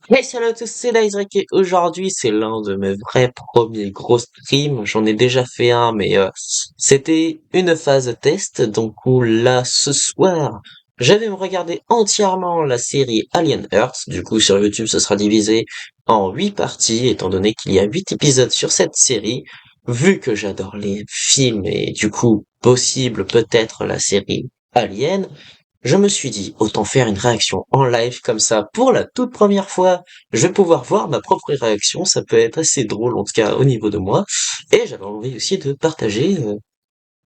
Hey salut à tous, c'est Daizrek et aujourd'hui c'est l'un de mes vrais premiers gros streams. J'en ai déjà fait un mais c'était une phase test. Donc là ce soir je vais me regarder entièrement la série Alien Earth. Du coup sur YouTube ce sera divisé en 8 parties étant donné qu'il y a 8 épisodes sur cette série. Vu que j'adore les films et du coup possible peut-être la série Alien, je me suis dit, autant faire une réaction en live comme ça pour la toute première fois. Je vais pouvoir voir ma propre réaction, ça peut être assez drôle en tout cas au niveau de moi. Et j'avais envie aussi de partager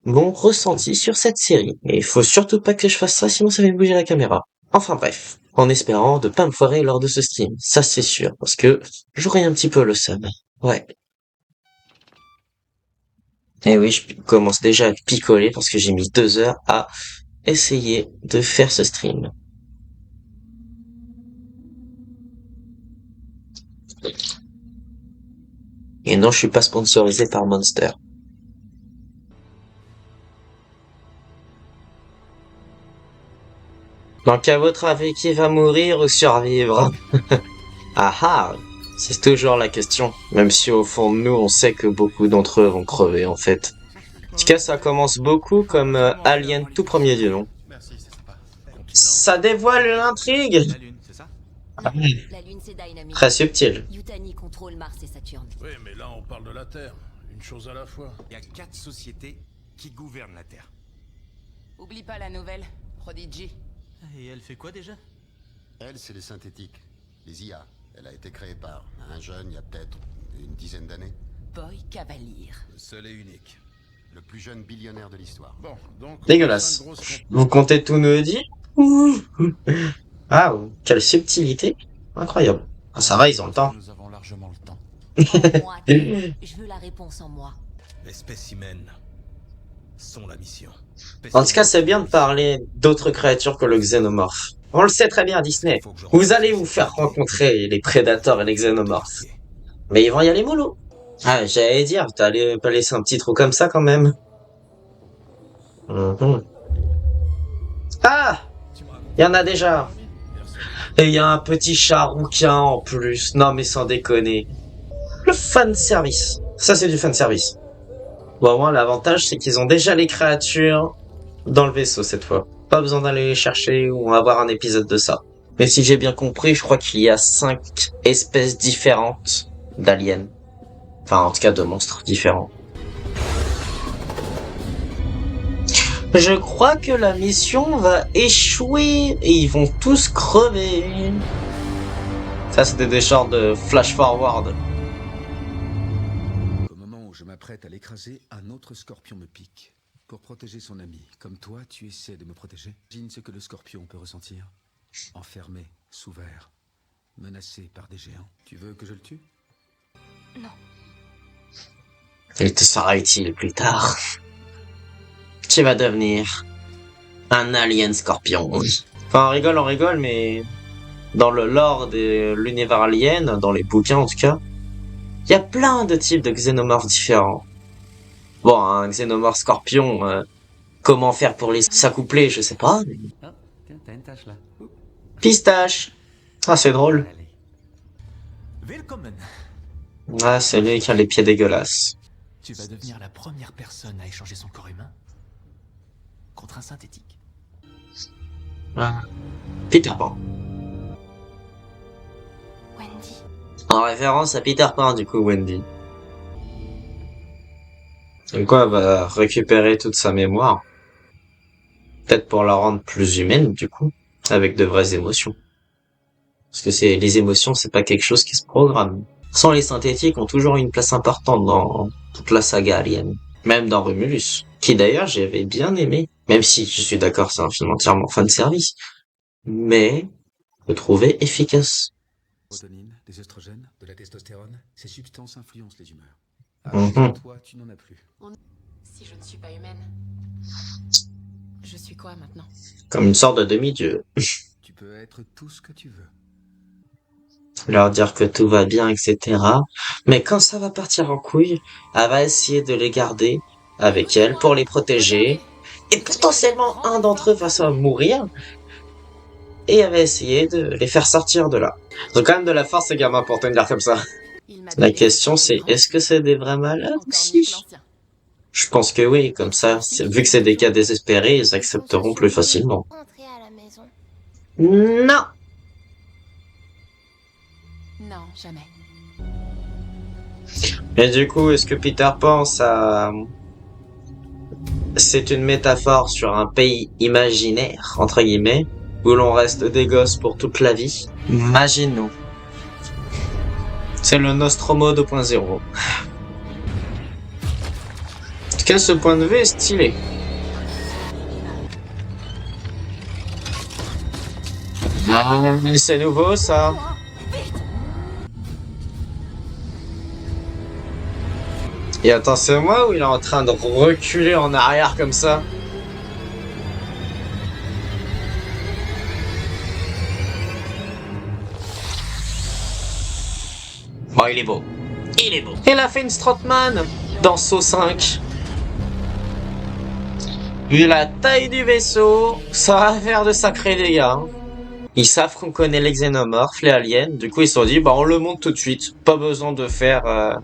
mon ressenti sur cette série. Et il faut surtout pas que je fasse ça, sinon ça va me bouger la caméra. Enfin bref, en espérant de pas me foirer lors de ce stream, ça c'est sûr, parce que j'aurai un petit peu le seum. Ouais. Et oui, je commence déjà à picoler parce que j'ai mis 2 heures à essayer de faire ce stream. Et non, je suis pas sponsorisé par Monster. Donc à votre avis, qui va mourir ou survivre? Ah ah, c'est toujours la question. Même si au fond de nous, on sait que beaucoup d'entre eux vont crever en fait. En tout cas, ça commence beaucoup comme Alien tout premier du nom. Merci, c'est sympa. Continent. Ça dévoile l'intrigue. La Lune, c'est ça? Ah, La Lune, c'est Dynamic. très subtil. Yutani contrôle Mars et Saturne. Oui, mais là, on parle de la Terre. Une chose à la fois. Il y a 4 sociétés qui gouvernent la Terre. Oublie pas la nouvelle, Prodigy. Et elle fait quoi déjà? Elle, c'est les synthétiques, les IA. Elle a été créée par un jeune il y a peut-être une dizaine d'années. Boy Cavalier. Le seul et unique. Le plus jeune billionnaire de l'histoire. Bon, donc... Dégueulasse. Vous comptez tout nous dire? Ah, quelle subtilité. Incroyable. Ah, ça va, ils ont le temps. Nous avons largement le temps. En moi, je veux la réponse en moi. Les spécimens sont la mission. En tout cas, c'est bien de parler d'autres créatures que le xénomorphe. On le sait très bien, Disney. Vous allez vous faire rencontrer les prédateurs et les xénomorphes. Mais ils vont y aller mollo. Ah, j'allais dire, t'allais pas laisser un petit trou comme ça quand même. Mhm. Ah, il y en a déjà. Et il y a un petit chat rouquin en plus. Non mais sans déconner. Le fan service. Ça c'est du fan service. Bon, au moins l'avantage c'est qu'ils ont déjà les créatures dans le vaisseau cette fois. Pas besoin d'aller les chercher ou avoir un épisode de ça. Mais si j'ai bien compris, je crois qu'il y a 5 espèces différentes d'aliens. Enfin, en tout cas, de monstres différents. Je crois que la mission va échouer et ils vont tous crever. Ça, c'était des genres de flash forward. Au moment où je m'apprête à l'écraser, un autre scorpion me pique. Pour protéger son ami, comme toi, tu essaies de me protéger. Imagine ce que le scorpion peut ressentir. Enfermé, sous verre, menacé par des géants. Tu veux que je le tue? Non. Il te sera utile plus tard. Tu vas devenir un alien scorpion. Enfin, on rigole, mais dans le lore de l'univers alien, dans les bouquins en tout cas, il y a plein de types de xénomorphes différents. Bon, un xénomorphe scorpion, comment faire pour les s'accoupler, je sais pas. Oh, tiens, t'as une tâche là. Pistache. Ah, c'est drôle. Allez. Willkommen. Ah, c'est lui qui a les pieds dégueulasses. Tu vas devenir la première personne à échanger son corps humain contre un synthétique. Ah. Peter Pan. Wendy. En référence à Peter Pan, du coup, Wendy. Donc quoi, elle va récupérer toute sa mémoire. Peut-être pour la rendre plus humaine, du coup. Avec de vraies émotions. Parce que les émotions, c'est pas quelque chose qui se programme. Sans les synthétiques ont toujours une place importante dans toute la saga Alien. Même dans Romulus. Qui d'ailleurs, j'avais bien aimé. Même si, je suis d'accord, c'est un film entièrement fanservice. Mais, je trouvais efficace. Sérotonine, des œstrogènes, de la testostérone, ces substances influencent les humeurs. Mhm. Toi, tu n'en as plus. Si je ne suis pas humaine, je suis quoi maintenant? Comme une sorte de demi-dieu. Tu peux être tout ce que tu veux. Leur dire que tout va bien, etc. Mais quand ça va partir en couille, elle va essayer de les garder avec elle pour les protéger. Et potentiellement, un d'entre eux va se mourir. et elle va essayer de les faire sortir de là. Ils ont quand même de la force, ces gamins, pour tenir comme ça. Il m'a La donné question, un c'est grand est-ce que c'est des vrais malades encore mieux aussi? que l'ancien. Je pense que oui, comme ça, vu que c'est des cas désespérés, ils accepteront plus facilement. Rentrer à la maison. Non! Non, jamais. Et du coup, est-ce que Peter pense à... C'est une métaphore sur un pays imaginaire, entre guillemets, où l'on reste des gosses pour toute la vie? Imagine-nous. C'est le Nostromo 2.0. En tout cas, ce point de vue est stylé. Ah, c'est nouveau, ça. Et attends, c'est moi ou il est en train de reculer en arrière comme ça? Oh, il est beau. Il est beau. Il a fait une Strotman dans Saw 5. Vu la taille du vaisseau, ça va faire de sacrés dégâts. Hein. Ils savent qu'on connaît les xénomorphes, les aliens. Du coup, ils se sont dit, bah on le monte tout de suite. Pas besoin de faire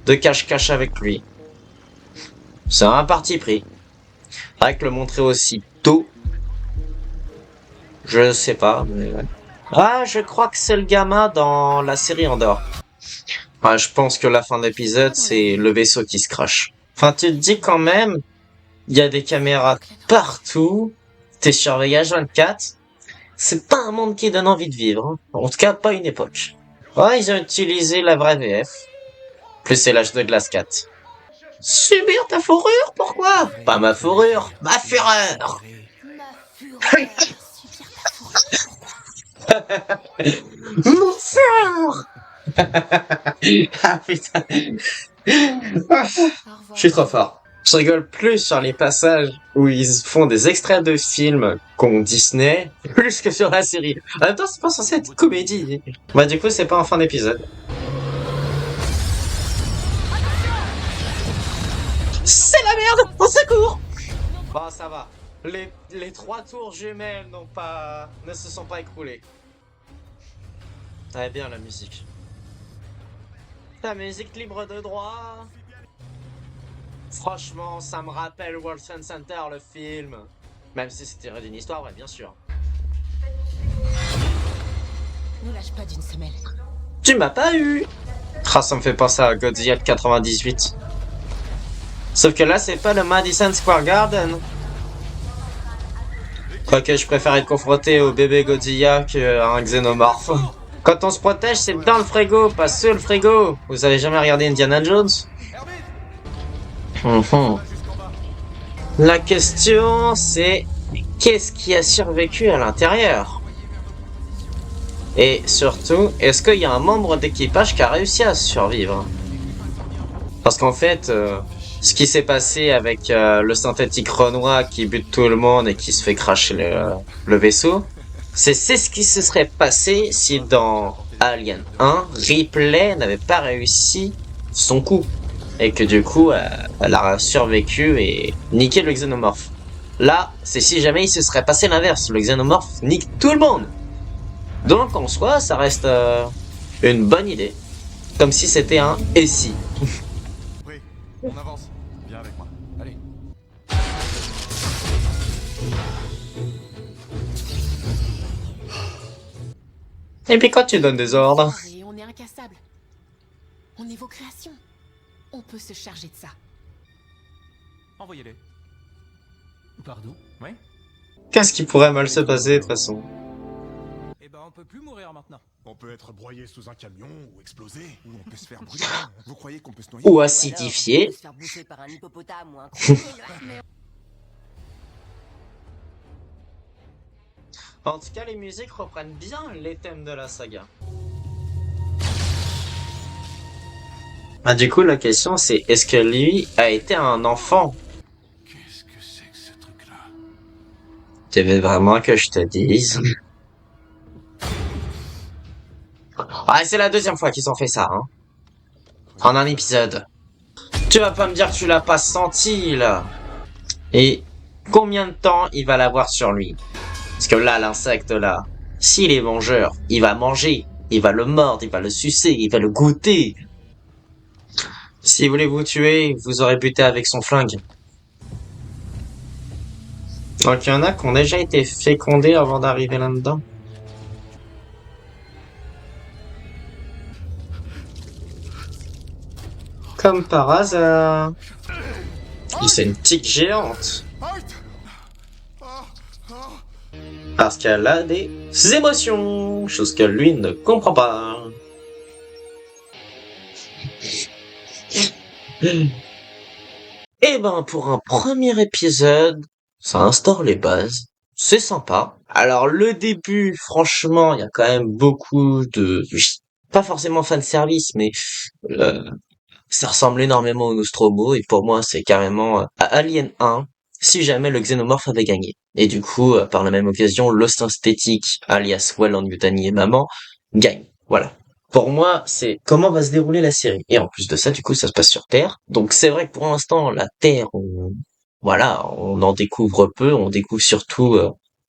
de cache-cache avec lui. C'est un parti pris. Avec le montrer aussi tôt. Je sais pas, mais ouais. Ah, je crois que c'est le gamin dans la série Andorre. Ah, je pense que la fin de l'épisode, c'est le vaisseau qui se crache. Enfin, tu te dis quand même, il y a des caméras partout, t'es surveillé H24. C'est pas un monde qui donne envie de vivre. Hein. En tout cas, pas une époque. Ouais, ils ont utilisé la vraie VF. Plus c'est l'âge de Glace 4. Subir ta fourrure, pourquoi? Pas ma fourrure, ma fureur. Ma fureur. Subir ta fourrure. Mon fureur. Ah putain. Je suis trop fort. Je rigole plus sur les passages où ils font des extraits de films qu'ont Disney, plus que sur la série. En même temps, c'est pas censé être une comédie. Bah du coup, c'est pas en fin d'épisode. C'est la merde! Au secours! Bon, ça va. Les 3 tours jumelles ne se sont pas écroulées. Ah, bien la musique. La musique libre de droit. Franchement, ça me rappelle World Trade Center, le film. Même si c'est tiré d'une histoire, ouais, bien sûr. Ne lâche pas d'une semelle. Tu m'as pas eu! Ah, ça me fait penser à Godzilla de 98. Sauf que là, c'est pas le Madison Square Garden. Quoique je préfère être confronté au bébé Godzilla qu'à un xénomorphe. Quand on se protège, c'est dans le frigo, pas sous le frigo. Vous avez jamais regardé Indiana Jones? La question, c'est qu'est-ce qui a survécu à l'intérieur? Et surtout, est-ce qu'il y a un membre d'équipage qui a réussi à survivre? Parce qu'en fait, ce qui s'est passé avec le synthétique Renoir qui bute tout le monde et qui se fait cracher le vaisseau, c'est ce qui se serait passé si dans Alien 1, Ripley n'avait pas réussi son coup. Et que du coup, elle a survécu et niqué le xénomorphe. Là, c'est si jamais il se serait passé l'inverse. Le xénomorphe nique tout le monde. Donc en soi, ça reste une bonne idée. Comme si c'était un « et si ». Oui, on avance. Viens avec moi. Allez. Et puis quand tu donnes des ordres? Et on est incassable. On est vos créations. On peut se charger de ça. Envoyez-les. Pardon? Oui? Qu'est-ce qui pourrait mal se passer de toute façon? Eh ben, on peut plus mourir maintenant. On peut être broyé sous un camion ou exploser. Ou on peut se faire brûler. Vous croyez qu'on peut se noyer? Ou acidifié? Se faire bouffer par un hippopotame ou un En tout cas, les musiques reprennent bien les thèmes de la saga. Ah, du coup, la question c'est, est-ce que lui a été un enfant? Qu'est-ce que c'est que ce truc-là? Tu veux vraiment que je te dise? Ah, c'est la deuxième fois qu'ils ont fait ça, hein. En un épisode. Tu vas pas me dire que tu l'as pas senti, là. Et combien de temps il va l'avoir sur lui? Parce que là, l'insecte, là, s'il est mangeur, il va manger, il va le mordre, il va le sucer, il va le goûter. Si vous voulez vous tuer, vous aurez buté avec son flingue. Donc il y en a qui ont déjà été fécondés avant d'arriver là-dedans. Comme par hasard. Et c'est une tique géante. Parce qu'elle a des émotions, chose que lui ne comprend pas. Et ben pour un premier épisode, ça instaure les bases. C'est sympa. Alors le début, franchement, il y a quand même beaucoup de... Pas forcément fan service, mais euh, ça ressemble énormément au Nostromo, et pour moi c'est carrément à Alien 1, si jamais le Xénomorphe avait gagné. Et du coup, par la même occasion, Lost Synthétique, alias Weyland Yutani et Maman, gagne. Voilà. Pour moi, c'est comment va se dérouler la série. Et en plus de ça, du coup, ça se passe sur Terre. Donc c'est vrai que pour l'instant, la Terre, voilà, on en découvre peu. On découvre surtout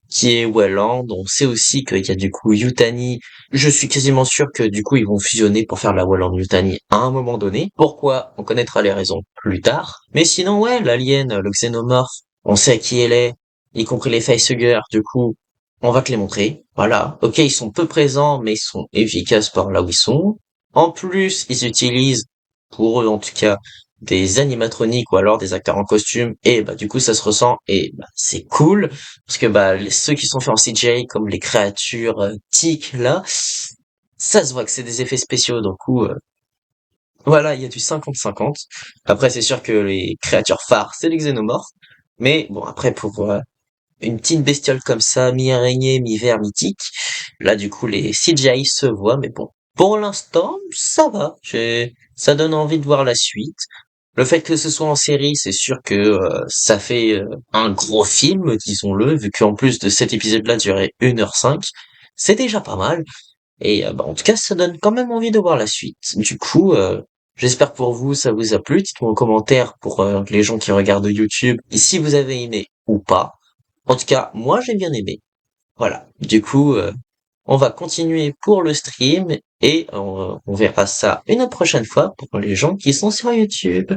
qui est Weyland. On sait aussi qu'il y a du coup Yutani. Je suis quasiment sûr que du coup, ils vont fusionner pour faire la Weyland Yutani à un moment donné. Pourquoi? On connaîtra les raisons plus tard. Mais sinon, ouais, l'alien, le xénomorphe, on sait qui elle est, y compris les facehuggers. Du coup, on va te les montrer. Voilà. Ok, ils sont peu présents, mais ils sont efficaces par là où ils sont. En plus, ils utilisent, pour eux en tout cas, des animatroniques ou alors des acteurs en costume. Et bah du coup, ça se ressent et bah, c'est cool parce que bah ceux qui sont faits en CGI, comme les créatures tic là, ça se voit que c'est des effets spéciaux. Donc voilà, il y a du 50-50. Après, c'est sûr que les créatures phares, c'est les xénomorphes. Mais bon, après pour une petite bestiole comme ça, mi-araignée, mi-ver, mythique. Là, du coup, les CGI se voient, mais bon. Pour l'instant, ça va. Ça donne envie de voir la suite. Le fait que ce soit en série, c'est sûr que ça fait un gros film, disons-le, vu qu'en plus de cet épisode-là durait 1h05, c'est déjà pas mal. Et bah, en tout cas, ça donne quand même envie de voir la suite. Du coup, j'espère que pour vous, ça vous a plu. Dites-moi en commentaire pour les gens qui regardent YouTube, si vous avez aimé ou pas. En tout cas, moi j'ai bien aimé. Voilà. Du coup, on va continuer pour le stream et on verra ça une prochaine fois pour les gens qui sont sur YouTube.